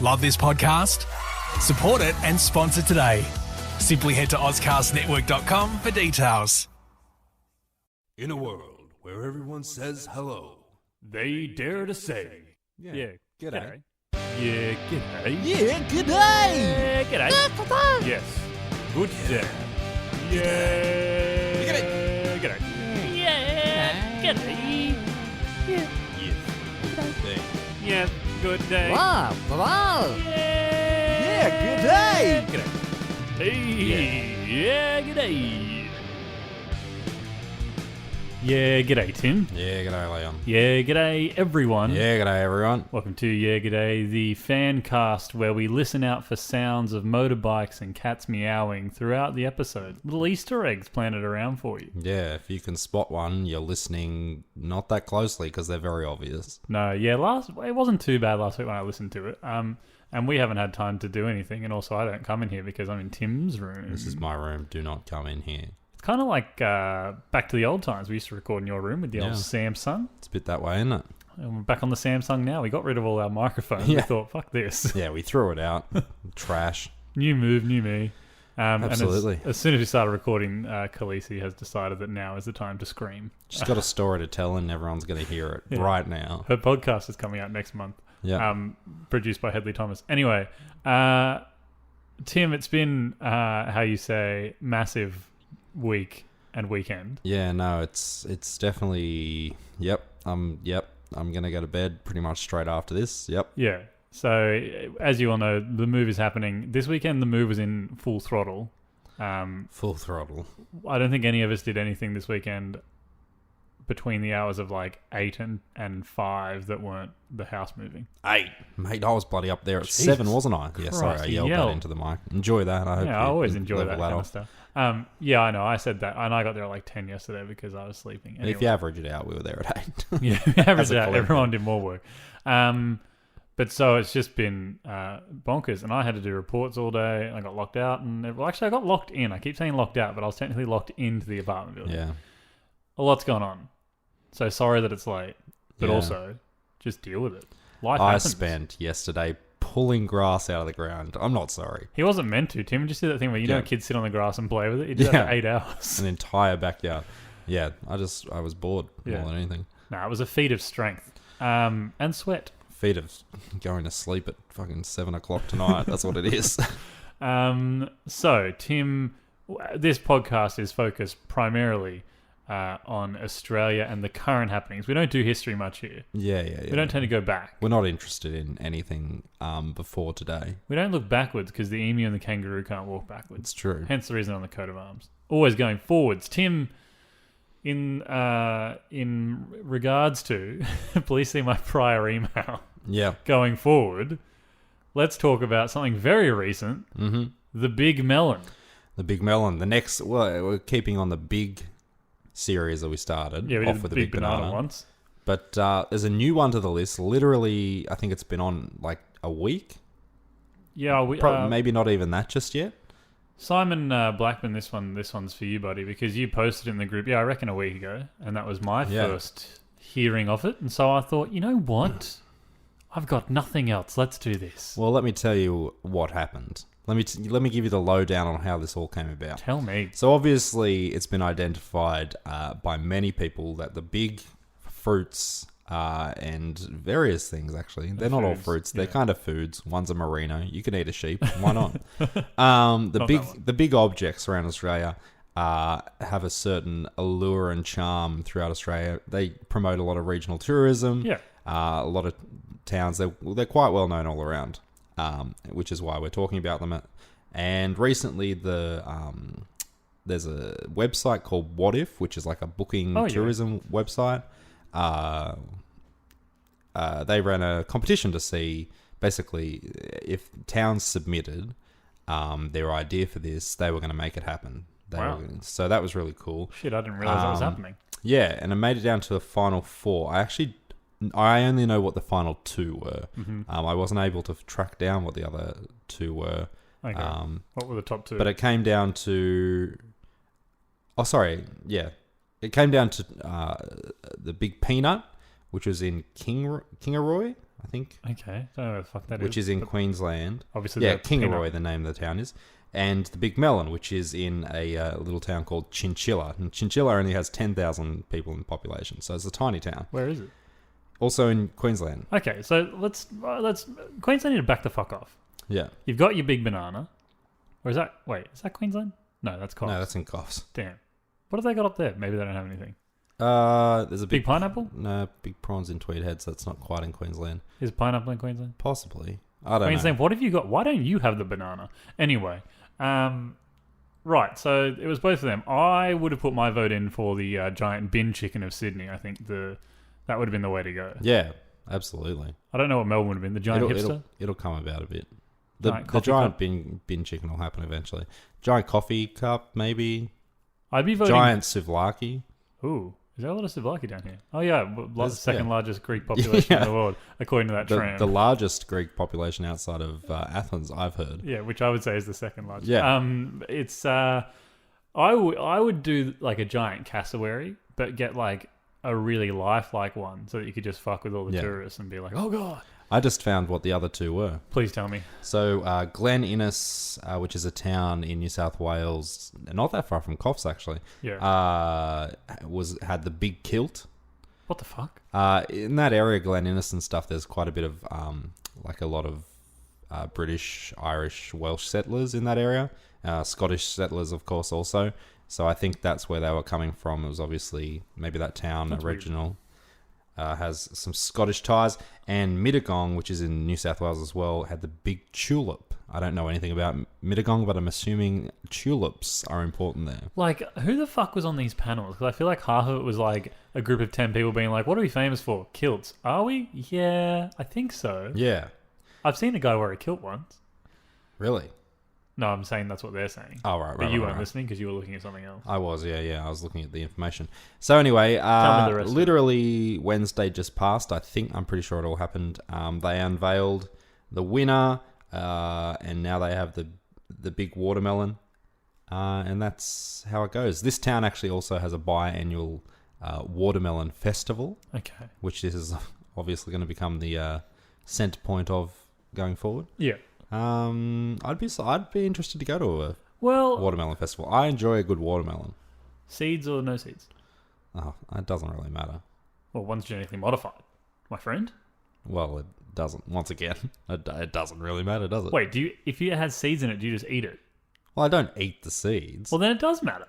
Love this podcast? Support it and sponsor today. Simply head to auscastnetwork.com for details. In a world where everyone says hello, they dare to say, g'day. Yeah, g'day. Yeah, good day. Yeah, g'day. Yes. Good day. Yeah. G'day. G'day. Yeah. G'day. Yeah. Yes. Yeah. Good day. Wow, wow. Yeah. good day. G'day. Hey. Yeah. G'day. Yeah. G'day, Tim. Yeah, g'day, Leon. Yeah. G'day, everyone. Yeah, g'day, everyone. Welcome to Yeah G'day, the fan cast where we listen out for sounds of motorbikes and cats meowing throughout the episode. Little Easter eggs planted around for you. Yeah, if you can spot one, you're listening not that closely because they're very obvious. No, yeah, it wasn't too bad last week when I listened to it. And we haven't had time to do anything, and also I don't come in here because I'm in Tim's room. This is my room. Do not come in here. It's kind of like back to the old times. We used to record in your room with the old Samsung. It's a bit that way, isn't it? And we're back on the Samsung now. We got rid of all our microphones. We thought, fuck this. Yeah, we threw it out. Trash. New move, new me. Absolutely. And as soon as we started recording, Khaleesi has decided that now is the time to scream. She's got a story to tell and everyone's going to hear it right now. Her podcast is coming out next month. Yeah. Produced by Hedley Thomas. Anyway, Tim, it's been, how you say, massive week and weekend. Yeah, no, it's definitely, I'm going to go to bed pretty much straight after this. Yep. Yeah. So, as you all know, the move is happening. This weekend, the move was in full throttle. Full throttle. I don't think any of us did anything this weekend between the hours of like 8 and 5 that weren't the house moving. 8? Mate, I was bloody up there at 7, wasn't I? Yeah, sorry, I yelled that into the mic. Enjoy that. I hope I always enjoy that kind of stuff. Yeah, I know. I said that. And I got there at like 10 yesterday because I was sleeping. Anyway. If you average it out, we were there at 8. Yeah, we averaged it out. Everyone did more work. But so it's just been bonkers. And I had to do reports all day. I got locked out. Actually, I got locked in. I keep saying locked out, but I was technically locked into the apartment building. Yeah. A lot's going on. So sorry that it's late. But also, just deal with it. Life happens. I spent yesterday pulling grass out of the ground. I'm not sorry. He wasn't meant to. Tim just did that thing where you know kids sit on the grass and play with it. He did that for 8 hours. An entire backyard. Yeah, I was bored more than anything. No, it was a feat of strength and sweat. Feat of going to sleep at fucking 7 o'clock tonight. That's what it is. So, Tim, this podcast is focused primarily on Australia and the current happenings. We don't do history much here. Yeah. We don't tend to go back. We're not interested in anything before today. We don't look backwards because the emu and the kangaroo can't walk backwards. It's true. Hence the reason on the coat of arms. Always going forwards. Tim, in regards to, please see my prior email. Yeah. Going forward, let's talk about something very recent. Mm-hmm. The Big Melon. The Big Melon. The next, we're keeping on the big series that we started. Yeah, we off did with the the big banana once. But there's a new one to the list. Literally, I think it's been on like a week. Yeah, maybe not even that just yet. Simon Blackman, this one's for you, buddy, because you posted in the group. Yeah, I reckon a week ago, and that was my first hearing of it. And so I thought, you know what? I've got nothing else. Let's do this. Well, let me tell you what happened. Let me give you the lowdown on how this all came about. Tell me. So obviously, it's been identified by many people that the big fruits and various things, actually, they're not all fruits. They're kind of foods. One's a merino. You can eat a sheep. Why not? The big objects around Australia have a certain allure and charm throughout Australia. They promote a lot of regional tourism. Yeah. A lot of towns. They're quite well known all around. Which is why we're talking about them. And recently, there's a website called What If, which is like a booking tourism website. They ran a competition to see, basically, if towns submitted their idea for this, they were going to make it happen. So that was really cool. Shit, I didn't realize that was happening. Yeah, and it made it down to the final 4. I only know what the final 2 were. Mm-hmm. I wasn't able to track down what the other 2 were. Okay. What were the top 2? But it came down to... It came down to the Big Peanut, which was in Kingaroy. I think, Okay, don't know where the fuck that which is in Queensland. Obviously, Yeah, they're Kingaroy, the name of the town is. And the Big Melon, which is in a little town called Chinchilla. And Chinchilla only has 10,000 people in population, so it's a tiny town. Where is it? Also in Queensland. Okay, so let's Queensland need to back the fuck off. Yeah. You've got your big banana. Or is that Queensland? No, that's Coffs. No, that's in Coffs. Damn. What have they got up there? Maybe they don't have anything. There's a Big pineapple? No, big prawns in Tweed Head, so it's not quite in Queensland. Is pineapple in Queensland? Possibly. I don't Queensland, know. what have you got? Why don't you have the banana? Anyway, right, so it was both of them. I would have put my vote in for the giant bin chicken of Sydney. I think that would have been the way to go. Yeah, absolutely. I don't know what Melbourne would have been. The giant hipster? It'll come about a bit. The Giant giant bin chicken will happen eventually. Giant coffee cup, maybe. I'd be voting... Giant souvlaki. Ooh, is there a lot of souvlaki down here? Oh yeah, second yeah. largest Greek population in the world, according to that tram. The largest Greek population outside of Athens, I've heard. Yeah, which I would say is the second largest. Yeah. It's I would do like a giant cassowary, but get like a really lifelike one so that you could just fuck with all the tourists and be like, oh god. I just found what the other two were. Please tell me. So Glen Innes, which is a town in New South Wales, not that far from Coffs actually, had the big kilt. What the fuck? In that area, Glen Innes and stuff, there's quite a bit of like a lot of British, Irish, Welsh settlers in that area. Scottish settlers, of course, also. So I think that's where they were coming from. It was obviously maybe that town original. Has some Scottish ties, and Mittagong, which is in New South Wales as well, had the big tulip. I don't know anything about Mittagong, but I'm assuming tulips are important there. Like, who the fuck was on these panels? Because I feel like half of it was like a group of 10 people being like, what are we famous for? Kilts. Are we? Yeah, I think so. Yeah. I've seen a guy wear a kilt once. Really? No, I'm saying that's what they're saying. Oh, right. But you weren't listening because you were looking at something else. I was, yeah. I was looking at the information. So anyway, literally Wednesday just passed. I'm pretty sure it all happened. They unveiled the winner, and now they have the big watermelon, and that's how it goes. This town actually also has a biannual watermelon festival. Okay. Which is obviously going to become the center point of going forward. Yeah. I'd be interested to go to a watermelon festival. I enjoy a good watermelon. Seeds or no seeds? Oh, it doesn't really matter. Well, one's genetically modified, my friend. Well, it doesn't. Once again, it doesn't really matter, does it? Wait, if it has seeds in it, do you just eat it? Well, I don't eat the seeds. Well, then it does matter.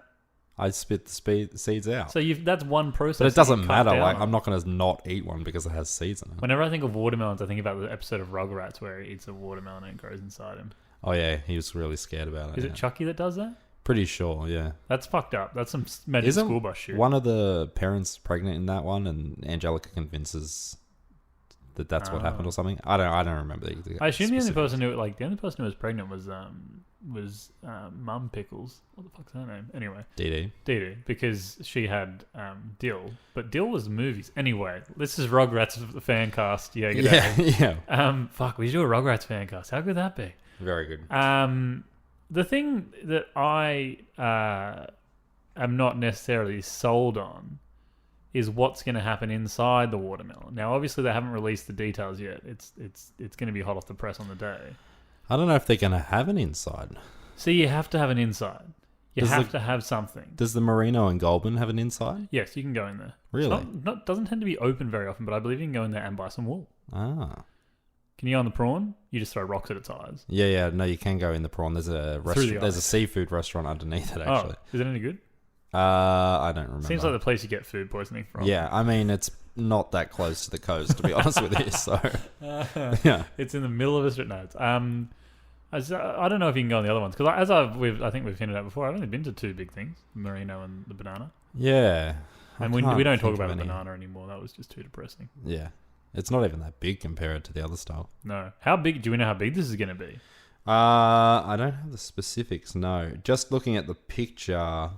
I spit the seeds out. So that's one process. But it doesn't matter. Like, I'm not going to not eat one because it has seeds in it. Whenever I think of watermelons, I think about the episode of Rugrats where he eats a watermelon and it grows inside him. Oh, yeah. He was really scared about it. Is it Chucky that does that? Pretty sure, yeah. That's fucked up. That's some magic school bus shit. One of the parents pregnant in that one, and Angelica convinces that's what happened or something? I don't remember the I assume the only person who was pregnant was Mum Pickles. What the fuck's her name? Anyway. Dee Dee, because she had Dill. But Dill was movies. Anyway, this is Rugrats the fan cast. Yeah, yeah. Fuck, we should do a Rugrats fan cast. How could that be? Very good. The thing that I am not necessarily sold on is what's going to happen inside the watermelon. Now, obviously, they haven't released the details yet. It's going to be hot off the press on the day. I don't know if they're going to have an inside. See, you have to have an inside. You have to have something. Does the Merino and Goulburn have an inside? Yes, you can go in there. Really? Doesn't tend to be open very often, but I believe you can go in there and buy some wool. Ah. Can you go on the prawn? You just throw rocks at its eyes. Yeah. No, you can go in the prawn. There's a restaurant. There's a seafood restaurant underneath it. Actually, is it any good? I don't remember. Seems like the place you get food poisoning from. Yeah, I mean it's not that close to the coast, to be honest with you. So, yeah, it's in the middle of a strip. No, I don't know if you can go on the other ones because I think we've hinted at before. I've only been to two big things: the Merino and the banana. Yeah, and we don't talk about the banana anymore. That was just too depressing. Yeah, it's not even that big compared to the other stuff. No, how big? Do we know how big this is going to be? I don't have the specifics. No, just looking at the picture.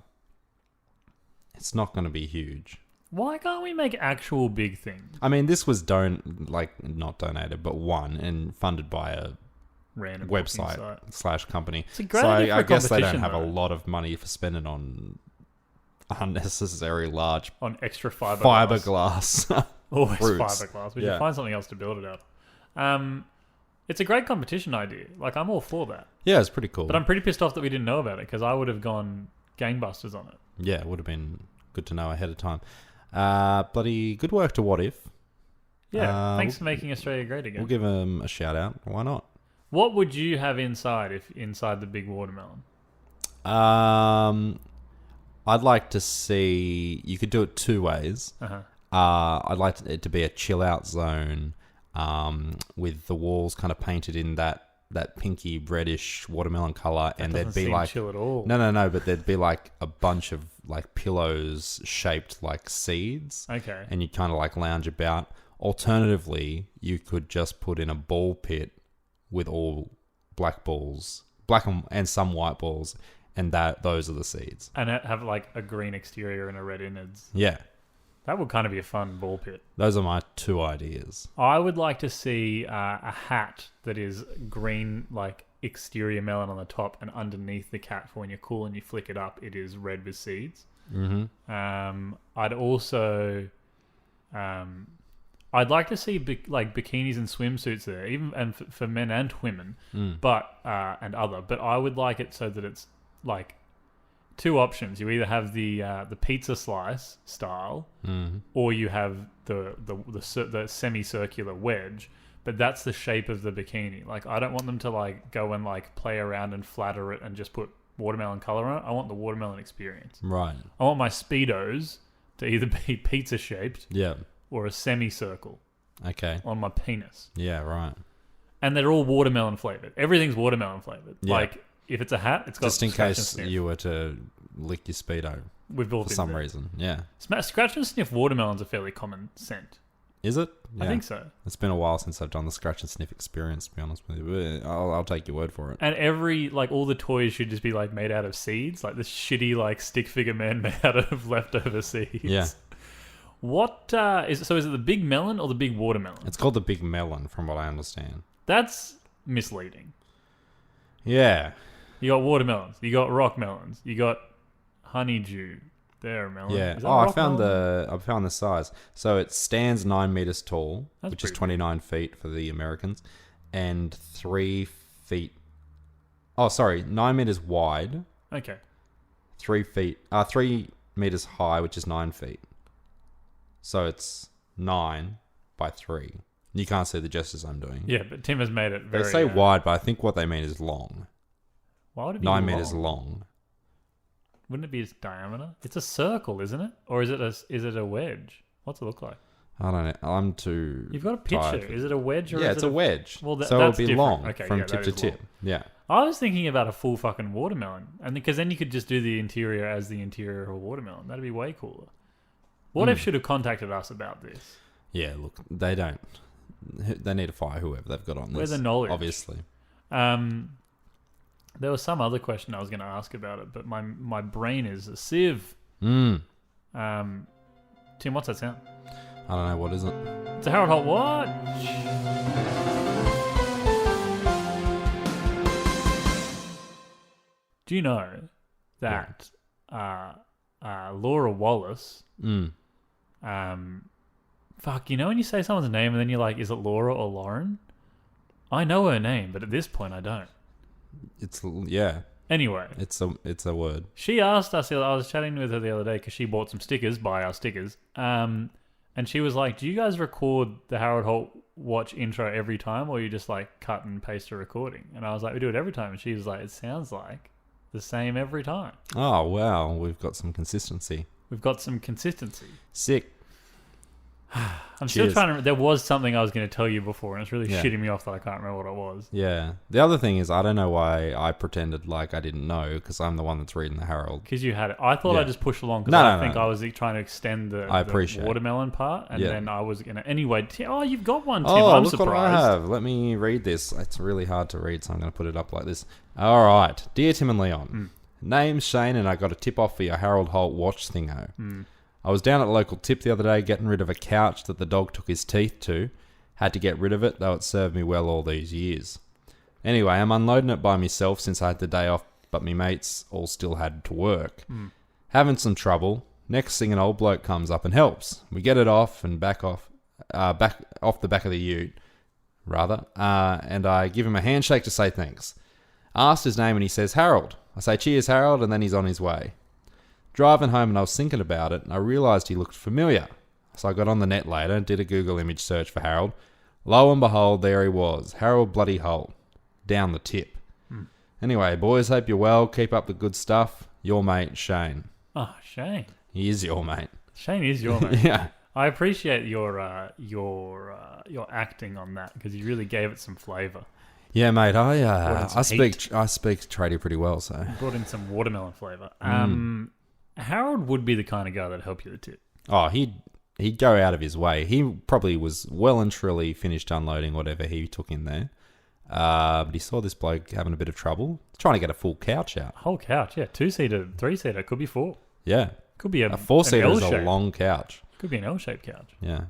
It's not going to be huge. Why can't we make actual big things? I mean, this was not donated, but won and funded by a random website / company. It's a great idea for I guess they don't have though. a lot of money for spending on unnecessary large on extra fiberglass. Always fiberglass. We should find something else to build it out. It's a great competition idea. Like, I'm all for that. Yeah, it's pretty cool. But I'm pretty pissed off that we didn't know about it because I would have gone gangbusters on it. Yeah, it would have been good to know ahead of time. Bloody good work to What If. Yeah, thanks for making Australia great again. We'll give them a shout out. Why not? What would you have inside inside the big watermelon? I'd like to see... You could do it two ways. Uh-huh. I'd like it to be a chill-out zone with the walls kind of painted in that pinky reddish watermelon color, and there'd be like chill at all. No, but there'd be like a bunch of like pillows shaped like seeds. Okay. And you kind of like lounge about. Alternatively, you could just put in a ball pit with all black balls, and some white balls, and those are the seeds. And have like a green exterior and a red innards. Yeah. That would kind of be a fun ball pit. Those are my two ideas. I would like to see a hat that is green, like exterior melon on the top, and underneath the cap for when you're cool and you flick it up, it is red with seeds. Mm-hmm. I'd also, I'd like to see like bikinis and swimsuits there, even and for men and women, but and other. But I would like it so that it's like two options. You either have the pizza slice style, or you have the semicircular wedge. But that's the shape of the bikini. Like, I don't want them to like go and like play around and flatter it and just put watermelon color on it. I want the watermelon experience. Right. I want my Speedos to either be pizza shaped, or a semicircle. Okay. On my penis. Yeah. Right. And they're all watermelon flavored. Everything's watermelon flavored. Yeah. Like, if it's a hat, it's got just in scratch case and sniff. you were to lick your Speedo. We've all for been some there. reason. Yeah. Scratch and sniff watermelon's a fairly common scent. Is it? I think so. It's been a while since I've done the scratch and sniff experience, to be honest with you. But I'll take your word for it. And all the toys should just be like made out of seeds, like this shitty like stick figure man made out of leftover seeds. Yeah. What is it? So is it the big melon or the big watermelon? It's called the Big Melon, from what I understand. That's misleading. Yeah. You got watermelons. You got rock melons. You got honeydew. They're a melon. Yeah. Is that I rock found melon? the size. So it stands 9 meters tall, That's which is pretty 29 feet for the Americans, and 3 feet. Oh, sorry, 9 meters wide. Okay. 3 meters high, which is 9 feet. So it's 9 by 3. You can't see the gestures I'm doing. Yeah, but Tim has made it very... They say wide, but I think what they mean is long. Why would it be 9 meters long. Wouldn't it be its diameter? It's a circle, isn't it? Or is it a wedge? What's it look like? I don't know. I'm too... You've got a picture. Is it a wedge or is it's it a wedge. Well, so that's it'll be different. long Okay, from yeah, tip that to is tip. long. Yeah. I was thinking about a full fucking watermelon, and because then you could just do the interior as the interior of a watermelon. That'd be way cooler. What if should have contacted us about this? Yeah, look, they don't. They need to fire whoever they've got on this. Where's the knowledge? Obviously. There was some other question I was going to ask about it, but my brain is a sieve. Mm. Tim, what's that sound? I don't know. What is it? It's a Harold Holt watch. Do you know that Laura Wallace... fuck, you know when you say someone's name and then you're like, is it Laura or Lauren? I know her name, but at this point I don't. Anyway. It's a word. She asked us, I was chatting with her the other day because she bought some stickers, buy our stickers. And she was like, do you guys record the Harold Holt watch intro every time, or you just like cut and paste a recording? And I was like, we do it every time. And she was like, it sounds like the same every time. Oh, wow. We've got some consistency. Sick. I'm still trying to... There was something I was going to tell you before, and it's really shitting me off that I can't remember what it was. Yeah. The other thing is, I don't know why I pretended like I didn't know, because I'm the one that's reading the Herald. Because you had it. I thought I just pushed along, because I think I was trying to extend the watermelon part, and then I was going to... Anyway, you've got one, Tim. I'm surprised. Look what I have. Let me read this. It's really hard to read, so I'm going to put it up like this. All right. Dear Tim and Leon, name's Shane, and I got a tip-off for your Harold Holt watch thingo. I was down at the local tip the other day getting rid of a couch that the dog took his teeth to. Had to get rid of it, though it served me well all these years. Anyway, I'm unloading it by myself since I had the day off, but me mates all still had to work. Having some trouble. Next thing, an old bloke comes up and helps. We get it off and back off the back of the ute. rather, and I give him a handshake to say thanks. Asked his name and he says, Harold. I say, cheers, Harold, and then he's on his way. Driving home and I was thinking about it, and I realised he looked familiar. So I got on the net later and did a Google image search for Harold. Lo and behold, there he was, Harold bloody Holt, down the tip. Anyway, boys, hope you're well. Keep up the good stuff. Your mate, Shane. Oh, Shane. He is your mate. Shane is your mate. Yeah. I appreciate your acting on that because you really gave it some flavour. Yeah, mate. I heat. speak tradie pretty well, so Brought in some watermelon flavour. Harold would be the kind of guy that'd help you at the tip. oh, he'd go out of his way. He probably was well and truly finished unloading whatever he took in there. But he saw this bloke having a bit of trouble, trying to get a full couch out. Whole couch, yeah, 2-seater, 3-seater, could be 4. Yeah, Could be a 4-seater an is a L-shape. long couch. Could be an L-shaped couch. Yeah,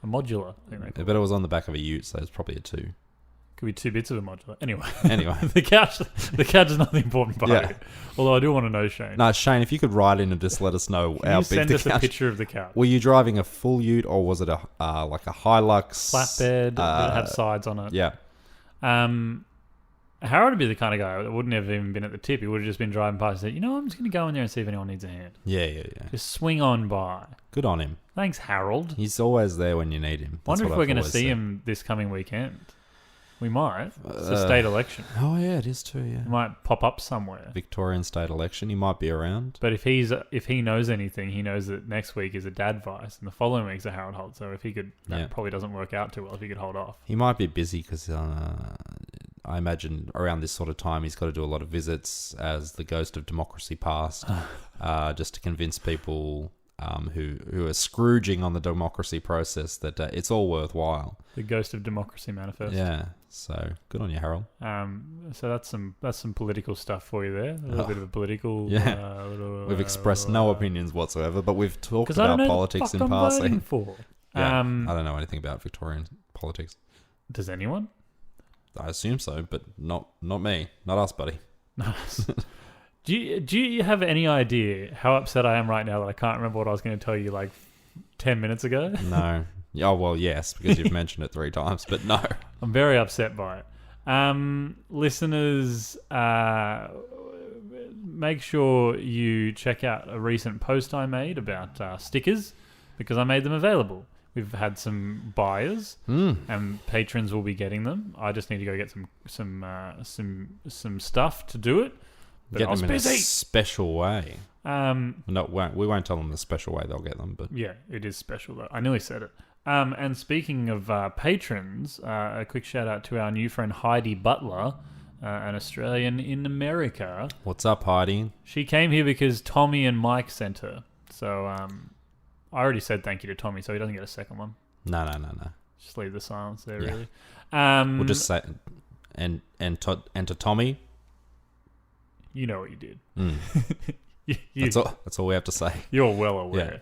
A modular, I think they I call bet it was on the back of a ute, so it's probably a 2. Could be 2 bits of a modular. Anyway, the couch is not the important part. Yeah. Of it. Although I do want to know, Shane. No, Shane, if you could write in and just let us know Can how you big send the us couch. a picture of the couch? Were you driving a full ute or was it a like a Hilux Flatbed that had sides on it. Yeah, Harold would be the kind of guy that wouldn't have even been at the tip. He would have just been driving past and said, I'm just going to go in there and see if anyone needs a hand. yeah. Just swing on by. Good on him. Thanks, Harold. He's always there when you need him. Wonder That's if what we're I've going to always see said. him this coming weekend. We might. It's a state election. Oh yeah, it is too. Yeah, He might pop up somewhere. Victorian state election. He might be around. But if he knows anything, he knows that next week is a dad vice and the following week's a Harold Holt. So if he could, that probably doesn't work out too well if he could hold off. He might be busy because I imagine around this sort of time he's got to do a lot of visits as the ghost of democracy passed, just to convince people who are Scrooging on the democracy process that it's all worthwhile. The Ghost of Democracy manifest. Yeah, so good on you, Harold. So that's some political stuff for you there. A little bit of a political. Yeah. We've expressed no opinions whatsoever, but we've talked 'cause I don't about know politics the fuck in I'm voting passing. for. Yeah, I don't know anything about Victorian politics. Does anyone? I assume so, but not me, not us, buddy. Do you have any idea how upset I am right now that I can't remember what I was going to tell you like 10 minutes ago? No. Oh, well, yes, because you've mentioned it 3 times, but no. I'm very upset by it. Listeners, make sure you check out a recent post I made about stickers because I made them available. We've had some buyers and patrons will be getting them. I just need to go get some stuff to do it. But Get I was them in busy. a special way. No, we won't tell them the special way they'll get them, but yeah, it is special though. I nearly said it. And speaking of patrons, a quick shout out to our new friend Heidi Butler, an Australian in America. what's up, Heidi? She came here because Tommy and Mike sent her. So I already said thank you to Tommy, so he doesn't get a second one. No. Just leave the silence there, Yeah. really. We'll just say, and to Tommy. You know what you did. That's all we have to say. You're well aware.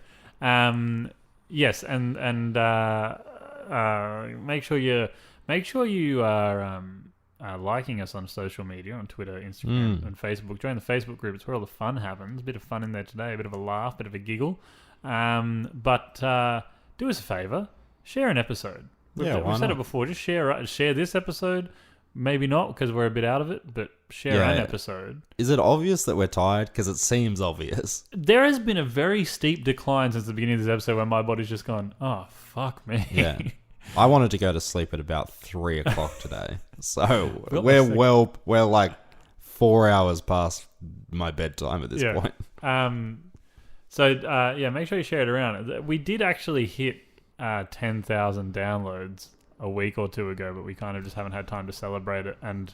Yes, and make sure you are liking us on social media, on Twitter, Instagram, and Facebook. Join the Facebook group. It's where all the fun happens. A bit of fun in there today, a bit of a laugh, a bit of a giggle. But do us a favour, share an episode. We've said not? it before. Just share this episode. Maybe not because we're a bit out of it, but share an episode. Is it obvious that we're tired? Because it seems obvious. There has been a very steep decline since the beginning of this episode where my body's just gone, oh, fuck me. Yeah. I wanted to go to sleep at about 3 o'clock today. So we're like 4 hours past my bedtime at this point. Make sure you share it around. We did actually hit 10,000 downloads a week or two ago, but we kind of just haven't had time to celebrate it, and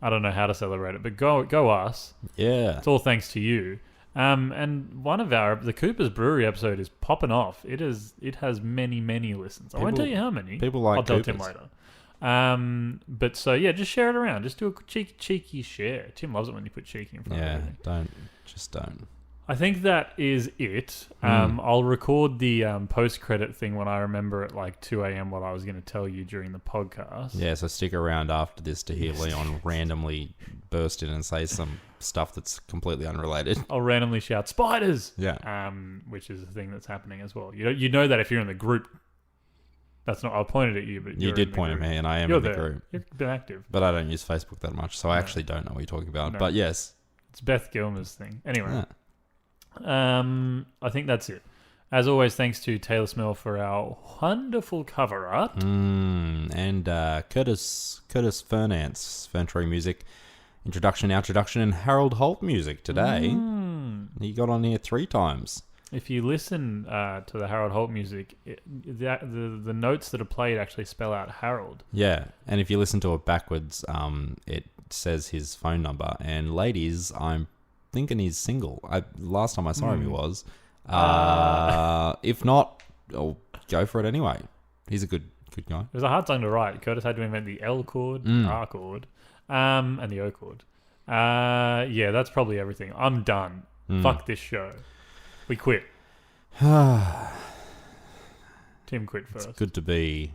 I don't know how to celebrate it, but go us. Yeah. It's all thanks to you. And one of the Cooper's Brewery episode is popping off. It has many, many listens. I won't tell you how many. People like I'll tell Coopers. Tim later. But so yeah, just share it around. Just do a cheeky share. Tim loves it when you put cheeky in front of everything. Don't. I think that is it. I'll record the post-credit thing when I remember at like 2 a.m. what I was going to tell you during the podcast. Yeah, so stick around after this to hear Leon randomly burst in and say some stuff that's completely unrelated. I'll randomly shout, spiders! Yeah. Which is a thing that's happening as well. You know that if you're in the group That's not. I pointed at you, but You did point at me, and I am in the group. You've been active. But I don't use Facebook that much, so I actually don't know what you're talking about. No. But yes. It's Beth Gilmer's thing. Anyway. Yeah. I think that's it. As always, thanks to Teylor Smirl for our wonderful cover art. And Curtis Fernance, Ferntree Music, introduction, and Harold Holt music today. He got on here 3 times. If you listen to the Harold Holt music, the notes that are played actually spell out Harold. Yeah, and if you listen to it backwards, it says his phone number. And ladies, I'm thinking he's single. Last time I saw him, he was. If not, I'll go for it anyway. He's a good guy. It was a hard song to write. Curtis had to invent the L chord, R chord, and the O chord. Yeah, that's probably everything. I'm done. Fuck this show. We quit. Tim quit first. It's good to be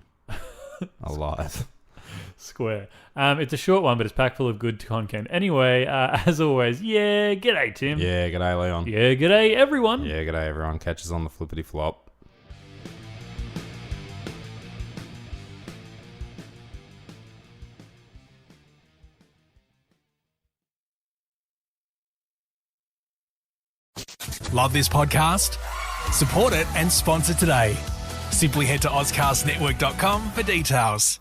alive. Square. It's a short one, but it's packed full of good content. Anyway, as always, yeah, g'day, Tim. Yeah, g'day, Leon. Yeah, g'day, everyone. Yeah, g'day, everyone. Catch us on the flippity flop. Love this podcast? Support it and sponsor today. Simply head to AuscastNetwork.com for details.